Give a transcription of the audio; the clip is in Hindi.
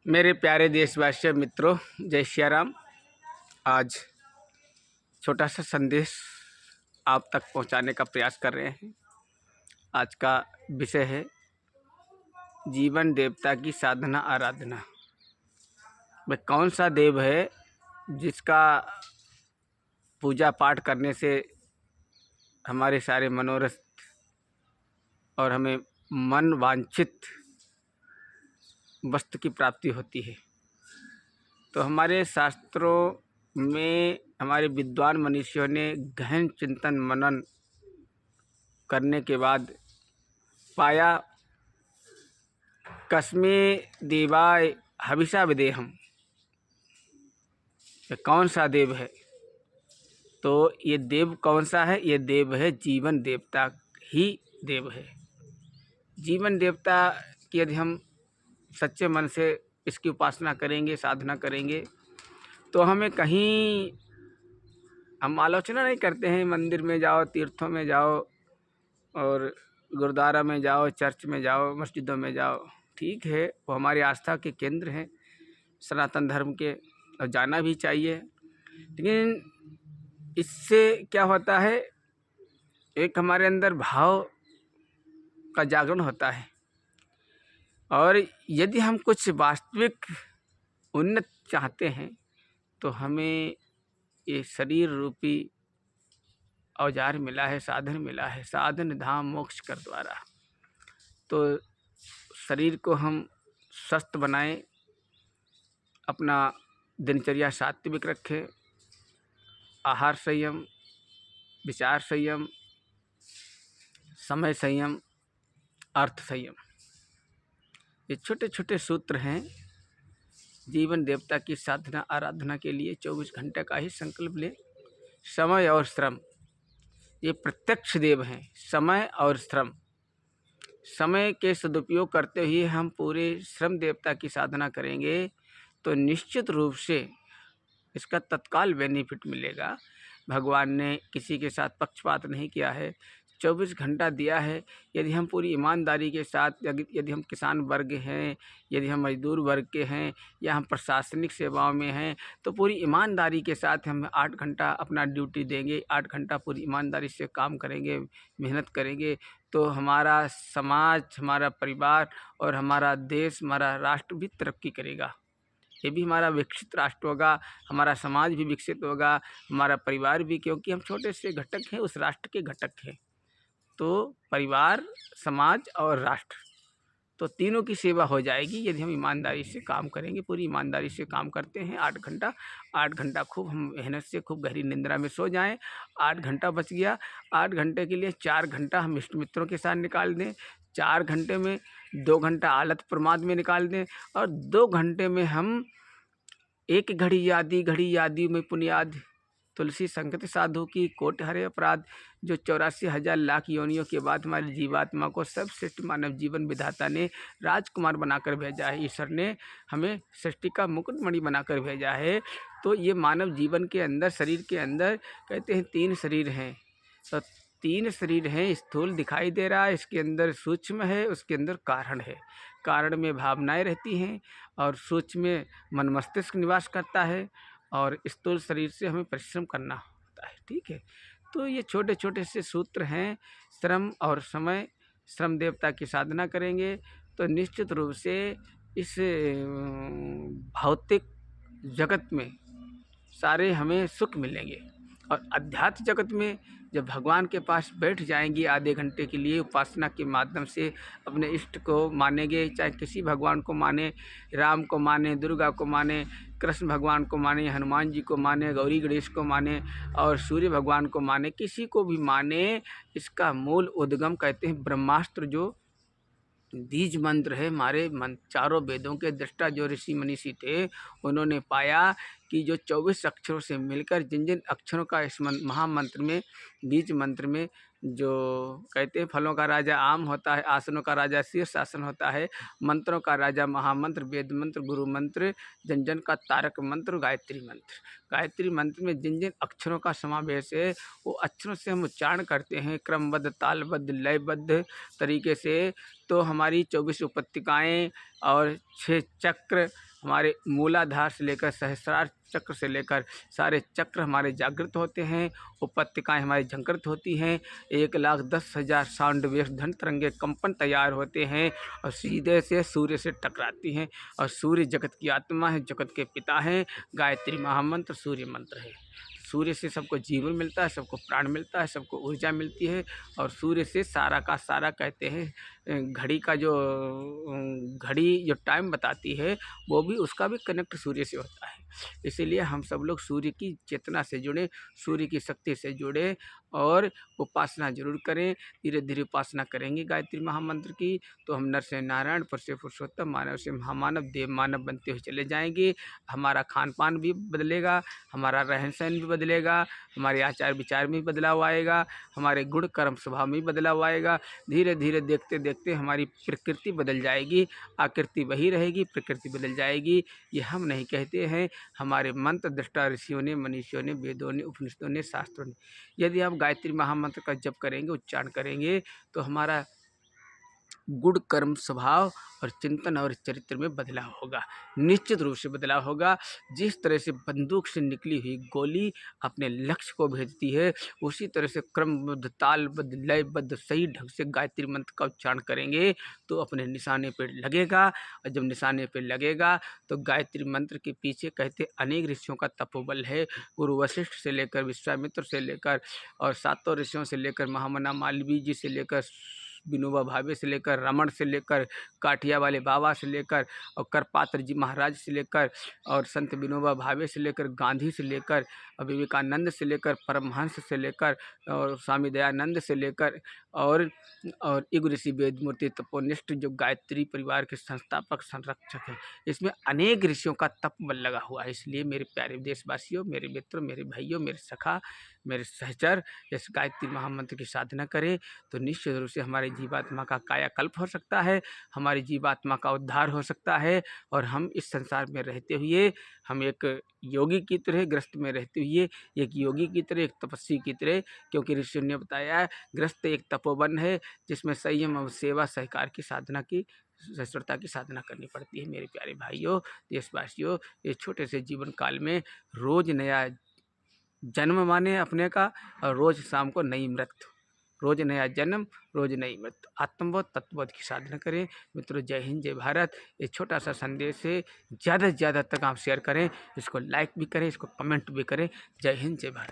मेरे प्यारे देशवासियों मित्रों, जय श्री राम। आज छोटा सा संदेश आप तक पहुंचाने का प्रयास कर रहे हैं। आज का विषय है जीवन देवता की साधना आराधना। वह कौन सा देव है जिसका पूजा पाठ करने से हमारे सारे मनोरथ और हमें मन वांछित वस्तु की प्राप्ति होती है। तो हमारे शास्त्रों में हमारे विद्वान मनीषियों ने गहन चिंतन मनन करने के बाद पाया, कस्मे देवाय हविषा विदेहम। कौन सा देव है? तो ये देव कौन सा है? ये देव है जीवन देवता ही देव है। जीवन देवता की यदि हम सच्चे मन से इसकी उपासना करेंगे, साधना करेंगे, तो हमें कहीं हम आलोचना नहीं करते हैं। मंदिर में जाओ, तीर्थों में जाओ और गुरुद्वारा में जाओ, चर्च में जाओ, मस्जिदों में जाओ, ठीक है, वो हमारी आस्था के केंद्र हैं सनातन धर्म के, और जाना भी चाहिए। लेकिन इससे क्या होता है, एक हमारे अंदर भाव का जागरण होता है, और यदि हम कुछ वास्तविक उन्नत चाहते हैं तो हमें ये शरीर रूपी औजार मिला है, साधन मिला है, साधन धाम मोक्ष कर द्वारा। तो शरीर को हम स्वस्थ बनाएं, अपना दिनचर्या सात्विक रखें, आहार संयम, विचार संयम, समय संयम, अर्थ संयम। ये छोटे छोटे सूत्र हैं जीवन देवता की साधना आराधना के लिए। 24 घंटे का ही संकल्प लें। समय और श्रम, ये प्रत्यक्ष देव हैं। समय और श्रम, समय के सदुपयोग करते हुए हम पूरे श्रम देवता की साधना करेंगे तो निश्चित रूप से इसका तत्काल बेनिफिट मिलेगा। भगवान ने किसी के साथ पक्षपात नहीं किया है, 24 घंटा दिया है। यदि हम पूरी ईमानदारी के साथ, यदि हम किसान वर्ग हैं, यदि हम मजदूर वर्ग के हैं, या हम प्रशासनिक सेवाओं में हैं, तो पूरी ईमानदारी के साथ हम 8 घंटा अपना ड्यूटी देंगे, 8 घंटा पूरी ईमानदारी से काम करेंगे, मेहनत करेंगे, तो हमारा समाज, हमारा परिवार और हमारा देश, हमारा राष्ट्र भी तरक्की करेगा। ये भी हमारा विकसित राष्ट्र होगा, हमारा समाज भी विकसित होगा, हमारा परिवार भी, क्योंकि हम छोटे से घटक हैं, उस राष्ट्र के घटक हैं। तो परिवार, समाज और राष्ट्र, तो तीनों की सेवा हो जाएगी यदि हम ईमानदारी से काम करेंगे। पूरी ईमानदारी से काम करते हैं 8 घंटा खूब हम मेहनत से खूब गहरी निंद्रा में सो जाएं। 8 घंटा बच गया, 8 घंटे के लिए 4 घंटा हम इष्ट मित्रों के साथ निकाल दें। 4 घंटे में 2 घंटा आलत प्रमाद में निकाल दें, और 2 घंटे में हम एक घड़ी यादी में पुनियाद तुलसी संगत साधु की कोट हरे अपराध। जो 84,000 लाख योनियों के बाद हमारी जीवात्मा को सर्वश्रेष्ठ मानव जीवन विधाता ने राजकुमार बनाकर भेजा है। ईश्वर ने हमें सृष्टि का मुकुटमणि बनाकर भेजा है। तो ये मानव जीवन के अंदर, शरीर के अंदर कहते हैं 3 शरीर हैं। तो 3 शरीर हैं। स्थूल दिखाई दे रहा है, इसके अंदर सूक्ष्म है, उसके अंदर कारण है। कारण में भावनाएं रहती हैं और सूक्ष्म में मन मस्तिष्क निवास करता है, और स्थूल शरीर से हमें परिश्रम करना होता है, ठीक है। तो ये छोटे छोटे से सूत्र हैं। श्रम और समय, श्रम देवता की साधना करेंगे तो निश्चित रूप से इस भौतिक जगत में सारे हमें सुख मिलेंगे, और अध्यात्म जगत में जब भगवान के पास बैठ जाएंगे आधे घंटे के लिए, उपासना के माध्यम से अपने इष्ट को मानेंगे, चाहे किसी भगवान को माने, राम को माने, दुर्गा को माने, कृष्ण भगवान को माने, हनुमान जी को माने, गौरी गणेश को माने, और सूर्य भगवान को माने, किसी को भी माने, इसका मूल उद्गम कहते हैं ब्रह्मास्त्र, जो बीज मंत्र है। हमारे चारों वेदों के दृष्टा जो ऋषि मनीषी थे, उन्होंने पाया कि जो 24 अक्षरों से मिलकर जिन जिन अक्षरों का इस महामंत्र में, बीज मंत्र में, जो कहते हैं फलों का राजा आम होता है, आसनों का राजा शीर्ष आसन होता है, मंत्रों का राजा महामंत्र, वेद मंत्र, गुरु मंत्र, जन जन का तारक मंत्र, गायत्री मंत्र। गायत्री मंत्र में जिन जिन अक्षरों का समावेश है, वो अक्षरों से हम उच्चारण करते हैं क्रमबद्ध, तालबद्ध, लयबद्ध तरीके से, तो हमारी 24 उपत्तिकाएँ और 6 चक्र हमारे मूलाधार से लेकर सहस्रार चक्र से लेकर सारे चक्र हमारे जागृत होते हैं, उपत्यकाएं हमारी जागृत होती हैं, 1,10,000 साउंड वेव्स धन तरंगे कंपन तैयार होते हैं और सीधे से सूर्य से टकराती हैं। और सूर्य जगत की आत्मा है, जगत के पिता हैं। गायत्री महामंत्र सूर्य मंत्र है। सूर्य से सबको जीवन मिलता है, सबको प्राण मिलता है, सबको ऊर्जा मिलती है। और सूर्य से सारा का सारा कहते हैं घड़ी का जो घड़ी जो टाइम बताती है वो भी उसका भी कनेक्ट सूर्य से होता है। इसीलिए हम सब लोग सूर्य की चेतना से जुड़े, सूर्य की शक्ति से जुड़े और उपासना जरूर करें। धीरे धीरे उपासना करेंगे गायत्री महामंत्र की तो हम नर से नारायण, पर से पुरुषोत्तम, मानव से महामानव, देव मानव बनते हुए चले जाएंगे। हमारा खान पान भी बदलेगा, हमारा रहन सहन भी बदलेगा, हमारे आचार विचार में भी बदलाव आएगा, हमारे गुण कर्म स्वभाव में भी बदलाव आएगा। धीरे धीरे देखते देखते हमारी प्रकृति बदल जाएगी। आकृति वही रहेगी, प्रकृति बदल जाएगी। ये हम नहीं कहते हैं, हमारे मंत्र दृष्टा ऋषियों ने, मनीषियों ने, वेदों ने, उपनिषदों ने, शास्त्रों ने। यदि हम गायत्री महामंत्र का जप करेंगे, उच्चारण करेंगे तो हमारा गुण कर्म स्वभाव और चिंतन और चरित्र में बदलाव होगा, निश्चित रूप से बदलाव होगा। जिस तरह से बंदूक से निकली हुई गोली अपने लक्ष्य को भेजती है, उसी तरह से क्रमबद्ध, तालबद्ध, लयबद्ध सही ढंग से गायत्री मंत्र का उच्चारण करेंगे तो अपने निशाने पर लगेगा। और जब निशाने पर लगेगा तो गायत्री मंत्र के पीछे कहते अनेक ऋषियों का तपोबल है। गुरु वशिष्ठ से लेकर विश्वामित्र से लेकर और सातों ऋषियों से लेकर महामना मालवीय जी से लेकर विनोबा भावे से लेकर रमण से लेकर काठिया वाले बाबा से लेकर और करपात्र जी महाराज से लेकर और संत विनोबा भावे से लेकर गांधी से लेकर और विवेकानंद से लेकर परमहंस से लेकर और स्वामी दयानंद से लेकर और इग ऋषि वेदमूर्ति तपोनिष्ठ जो गायत्री परिवार के संस्थापक संरक्षक हैं। इसमें अनेक ऋषियों का तप बल लगा हुआ है। इसलिए मेरे प्यारे देशवासियों, मेरे मित्रों, मेरे भाइयों, मेरे सखा, मेरे सहचर, इस गायत्री महामंत्र की साधना करें तो निश्चित रूप से हमारे जीवात्मा का कायाकल्प हो सकता है, हमारी जीवात्मा का उद्धार हो सकता है। और हम इस संसार में रहते हुए हम एक योगी की तरह, ग्रस्त में रहते हुए एक योगी की तरह, एक तपस्वी की तरह, क्योंकि ऋषियों ने बताया है ग्रस्त एक तपोवन है जिसमें संयम और सेवा सहकार की साधना की, सहिष्णुता की साधना करनी पड़ती है। मेरे प्यारे भाइयों, देशवासियों, इस छोटे से जीवन काल में रोज नया जन्म माने अपने का और रोज शाम को नई मृत्यु, रोज नया जन्म, रोज नई मृत्यु। आत्मबोध, तत्वबोध की साधना करें। मित्रों, जय हिंद, जय भारत। ये छोटा सा संदेश है, ज़्यादा से ज़्यादा तक आप शेयर करें, इसको लाइक भी करें, इसको कमेंट भी करें। जय हिंद, जय भारत।